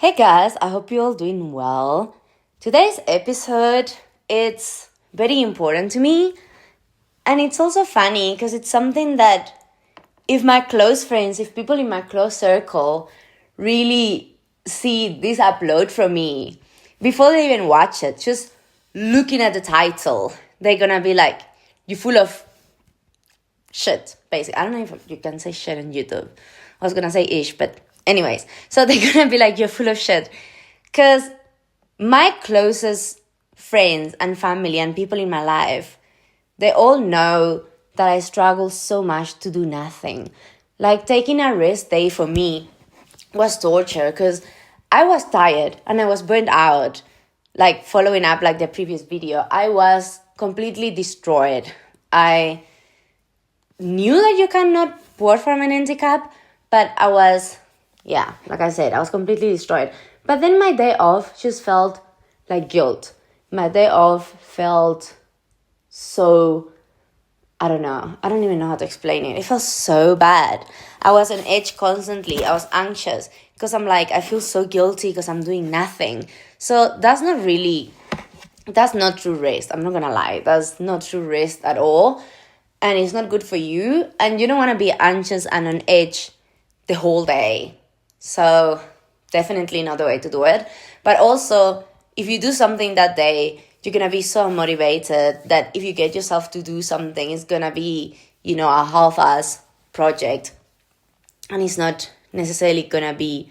Hey guys, I hope you're all doing well. Today's episode, it's very important to me, and it's also funny because it's something that if my close friends, if people in my close circle really see this upload from me before they even watch it, just looking at the title, they're gonna be like, "You're full of shit," basically. I don't know if you can say shit on YouTube. I was gonna say ish, but anyways. So they're gonna be like, "You're full of shit." Because my closest friends and family and people in my life, they all know that I struggle so much to do nothing. Like taking a rest day for me was torture because I was tired and I was burnt out. Like following up like the previous video, I was completely destroyed. I knew that you cannot pour from an empty cup, but I was, like I said, I was completely destroyed. But then my day off just felt like guilt. My day off felt so, I don't know. I don't even know how to explain it. It felt so bad. I was on edge constantly. I was anxious because I'm like, I feel so guilty because I'm doing nothing. So that's not true rest. I'm not going to lie. That's not true rest at all. And it's not good for you. And you don't want to be anxious and on edge the whole day. So definitely not the way to do it. But also, if you do something that day, you're going to be so motivated that if you get yourself to do something, it's going to be, a half-ass project. And it's not necessarily going to be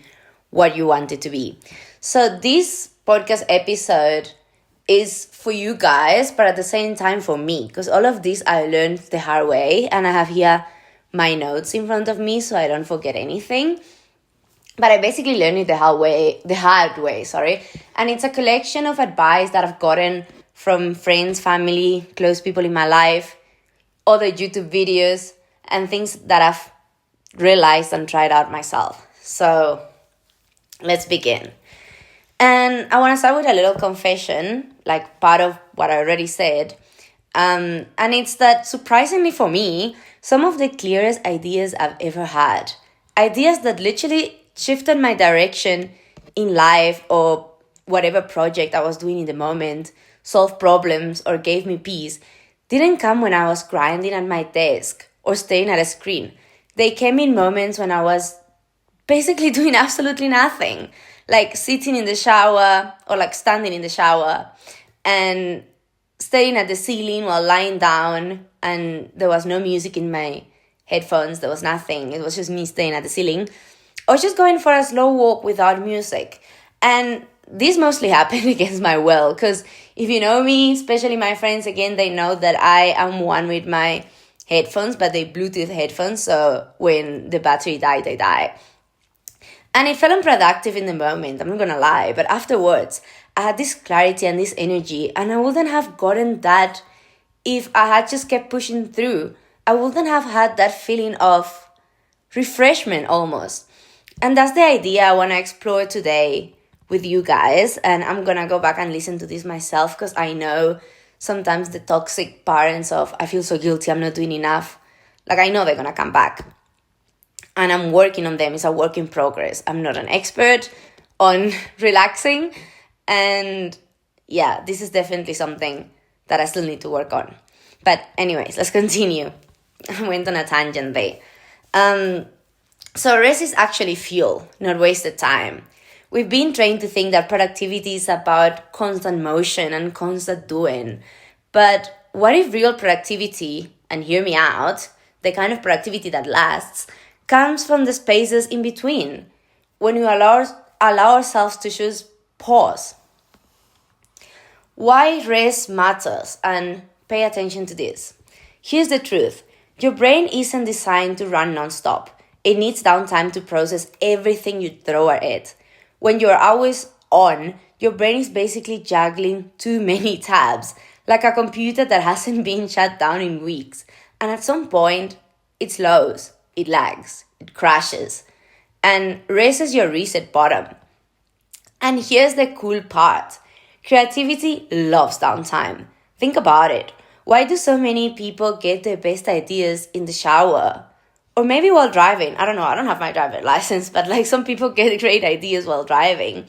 what you want it to be. So this podcast episode is for you guys, but at the same time for me, because all of this I learned the hard way, and I have here my notes in front of me so I don't forget anything. But I basically learned it the hard way, and it's a collection of advice that I've gotten from friends, family, close people in my life, other YouTube videos, and things that I've realized and tried out myself. So let's begin. And I want to start with a little confession, like part of what I already said. And it's that, surprisingly for me, some of the clearest ideas I've ever had, ideas that literally shifted my direction in life or whatever project I was doing in the moment, solved problems or gave me peace, didn't come when I was grinding at my desk or staring at a screen. They came in moments when I was basically doing absolutely nothing. Like sitting in the shower or like standing in the shower and staring at the ceiling while lying down, and there was no music in my headphones. There was nothing. It was just me staring at the ceiling. Or just going for a slow walk without music. And this mostly happened against my will, because if you know me, especially my friends, again, they know that I am one with my headphones, but they Bluetooth headphones. So when the battery died, they die. And it felt unproductive in the moment, I'm not gonna lie, but afterwards, I had this clarity and this energy, and I wouldn't have gotten that if I had just kept pushing through. I wouldn't have had that feeling of refreshment almost. And that's the idea I wanna explore today with you guys, and I'm gonna go back and listen to this myself, because I know sometimes the toxic parents of, I feel so guilty, I'm not doing enough, like I know they're gonna come back. And I'm working on them. It's a work in progress. I'm not an expert on relaxing. And this is definitely something that I still need to work on. But anyways, let's continue. I went on a tangent there. So rest is actually fuel, not wasted time. We've been trained to think that productivity is about constant motion and constant doing. But what if real productivity, and hear me out, the kind of productivity that lasts, comes from the spaces in between, when we allow ourselves to choose pause. Why rest matters, and pay attention to this. Here's the truth. Your brain isn't designed to run non-stop. It needs downtime to process everything you throw at it. When you're always on, your brain is basically juggling too many tabs, like a computer that hasn't been shut down in weeks. And at some point, it slows. It lags, it crashes, and raises your reset button. And here's the cool part. Creativity loves downtime. Think about it. Why do so many people get their best ideas in the shower? Or maybe while driving. I don't know. I don't have my driver license, but like some people get great ideas while driving.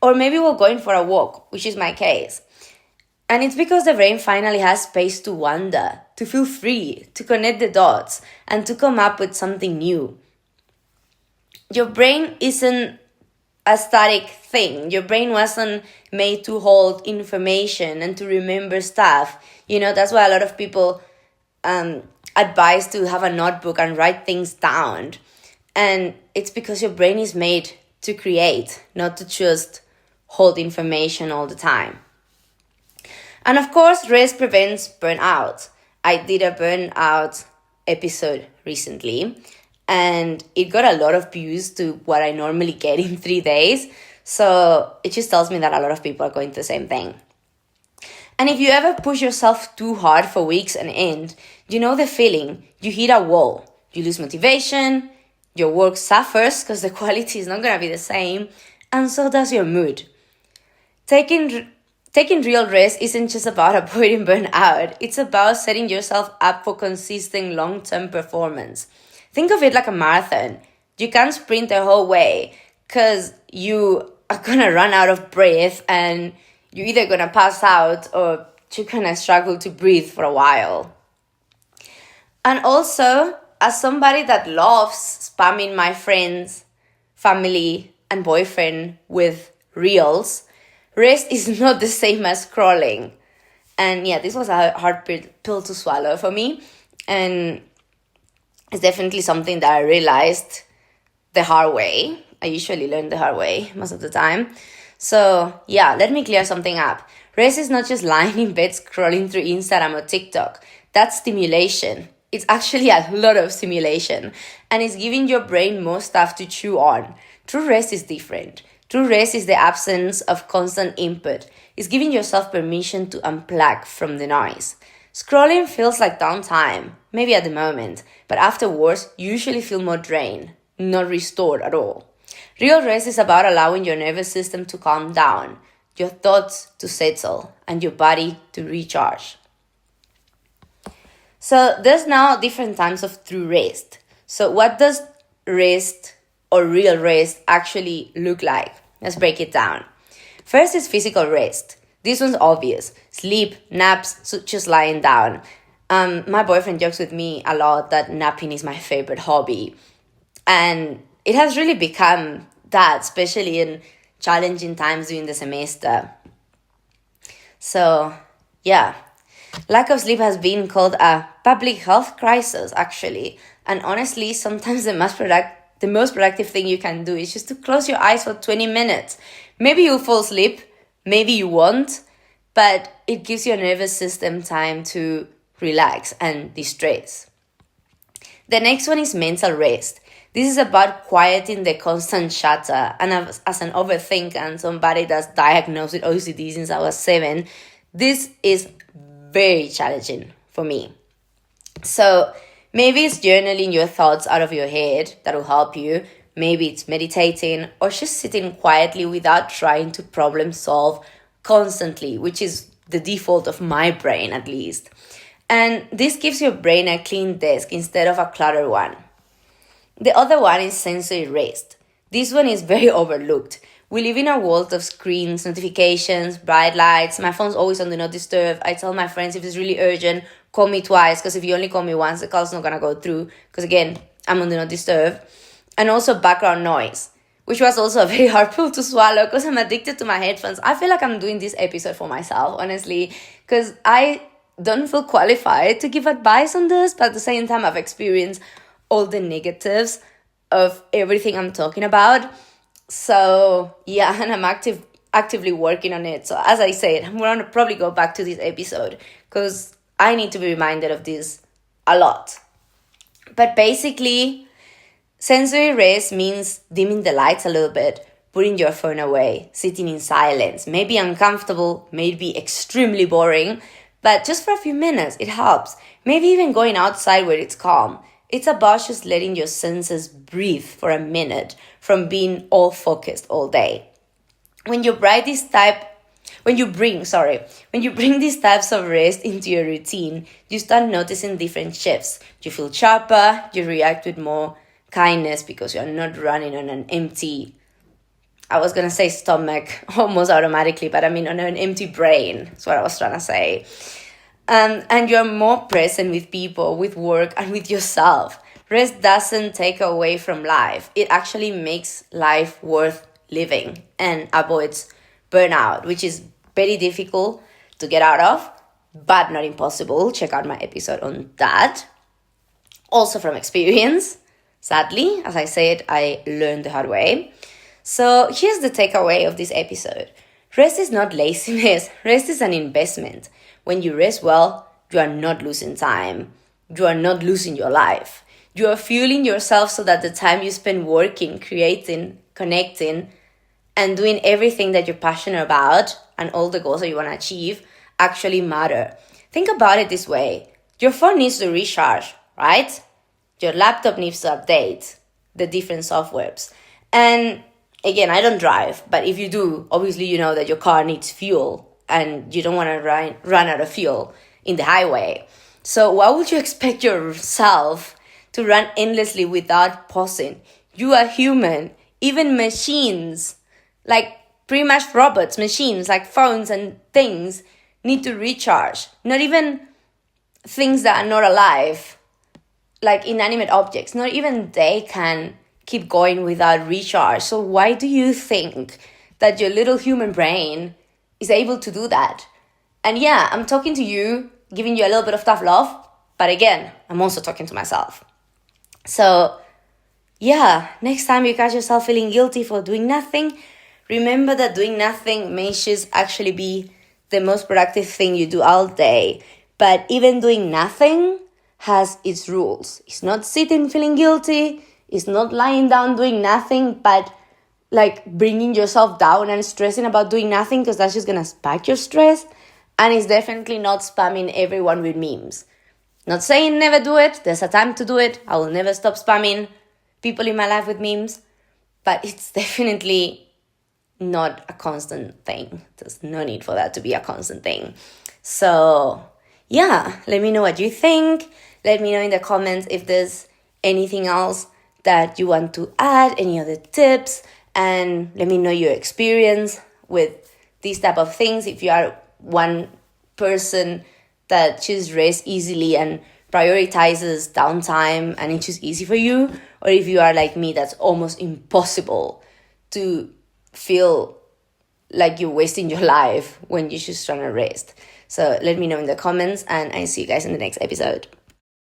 Or maybe while going for a walk, which is my case. And it's because the brain finally has space to wander, to feel free, to connect the dots, and to come up with something new. Your brain isn't a static thing. Your brain wasn't made to hold information and to remember stuff. That's why a lot of people advise to have a notebook and write things down. And it's because your brain is made to create, not to just hold information all the time. And of course, rest prevents burnout. I did a burnout episode recently, and it got a lot of views to what I normally get in 3 days. So it just tells me that a lot of people are going through the same thing. And if you ever push yourself too hard for weeks on end, you know the feeling. You hit a wall. You lose motivation. Your work suffers because the quality is not going to be the same. And so does your mood. Taking real rest isn't just about avoiding burnout. It's about setting yourself up for consistent long-term performance. Think of it like a marathon. You can't sprint the whole way because you are going to run out of breath and you're either going to pass out or you're going to struggle to breathe for a while. And also, as somebody that loves spamming my friends, family, and boyfriend with reels, rest is not the same as scrolling. And yeah, this was a hard pill to swallow for me. And it's definitely something that I realized the hard way. I usually learn the hard way most of the time. So yeah, let me clear something up. Rest is not just lying in bed scrolling through Instagram or TikTok. That's stimulation. It's actually a lot of stimulation. And it's giving your brain more stuff to chew on. True rest is different. True rest is the absence of constant input. It's giving yourself permission to unplug from the noise. Scrolling feels like downtime, maybe at the moment, but afterwards you usually feel more drained, not restored at all. Real rest is about allowing your nervous system to calm down, your thoughts to settle, and your body to recharge. So there's now different types of true rest. So what does rest or real rest actually look like? Let's break it down. First is physical rest. This one's obvious. Sleep, naps, so just lying down. My boyfriend jokes with me a lot that napping is my favorite hobby. And it has really become that, especially in challenging times during the semester. So, yeah. Lack of sleep has been called a public health crisis, actually. And honestly, sometimes the most productive thing you can do is just to close your eyes for 20 minutes. Maybe you'll fall asleep, maybe you won't, but it gives your nervous system time to relax and de-stress. The next one is mental rest. This is about quieting the constant chatter. And as an overthinker and somebody that's diagnosed with OCD since I was 7, this is very challenging for me. So maybe it's journaling your thoughts out of your head that will help you. Maybe it's meditating or just sitting quietly without trying to problem solve constantly, which is the default of my brain at least. And this gives your brain a clean desk instead of a cluttered one. The other one is sensory rest. This one is very overlooked. We live in a world of screens, notifications, bright lights. My phone's always on Do Not Disturb. I tell my friends if it's really urgent, call me twice, because if you only call me once, the call's not going to go through. Because again, I'm on Do Not Disturb. And also background noise, which was also a very hard pill to swallow because I'm addicted to my headphones. I feel like I'm doing this episode for myself, honestly, because I don't feel qualified to give advice on this, but at the same time, I've experienced all the negatives of everything I'm talking about. So yeah, and I'm actively working on it. So as I said, I'm going to probably go back to this episode because I need to be reminded of this a lot. But basically, sensory rest means dimming the lights a little bit, putting your phone away, sitting in silence, maybe uncomfortable, maybe extremely boring, but just for a few minutes, it helps. Maybe even going outside where it's calm. It's about just letting your senses breathe for a minute from being all focused all day. When you practice when you bring these types of rest into your routine, you start noticing different shifts. You feel sharper, you react with more kindness because you're not running on an empty, I was going to say stomach almost automatically, but I mean on an empty brain. That's what I was trying to say. And you're more present with people, with work, and with yourself. Rest doesn't take away from life. It actually makes life worth living and avoids burnout, which is very difficult to get out of, but not impossible. Check out my episode on that. Also from experience, sadly, as I said, I learned the hard way. So here's the takeaway of this episode. Rest is not laziness. Rest is an investment. When you rest well, you are not losing time. You are not losing your life. You are fueling yourself so that the time you spend working, creating, connecting, and doing everything that you're passionate about and all the goals that you want to achieve actually matter. Think about it this way. Your phone needs to recharge, right? Your laptop needs to update the different softwares. And again, I don't drive, but if you do, obviously you know that your car needs fuel and you don't want to run out of fuel in the highway. So why would you expect yourself to run endlessly without pausing? You are human. Even machines, like pretty much robots, machines like phones and things, need to recharge. Not even things that are not alive, like inanimate objects, not even they can keep going without recharge. So why do you think that your little human brain is able to do that? And yeah, I'm talking to you, giving you a little bit of tough love, but again, I'm also talking to myself. So yeah, next time you catch yourself feeling guilty for doing nothing, remember that doing nothing may just actually be the most productive thing you do all day. But even doing nothing has its rules. It's not sitting feeling guilty. It's not lying down doing nothing, but like bringing yourself down and stressing about doing nothing because that's just going to spike your stress. And it's definitely not spamming everyone with memes. Not saying never do it. There's a time to do it. I will never stop spamming people in my life with memes. But it's definitely not a constant thing. There's no need for that to be a constant thing. So yeah, let me know what you think. Let me know in the comments if there's anything else that you want to add, any other tips, and let me know your experience with these type of things. If you are one person that chooses rest easily and prioritizes downtime and it's just easy for you, or if you are like me, that's almost impossible to feel like you're wasting your life when you're just trying to rest. So let me know in the comments, and I see you guys in the next episode.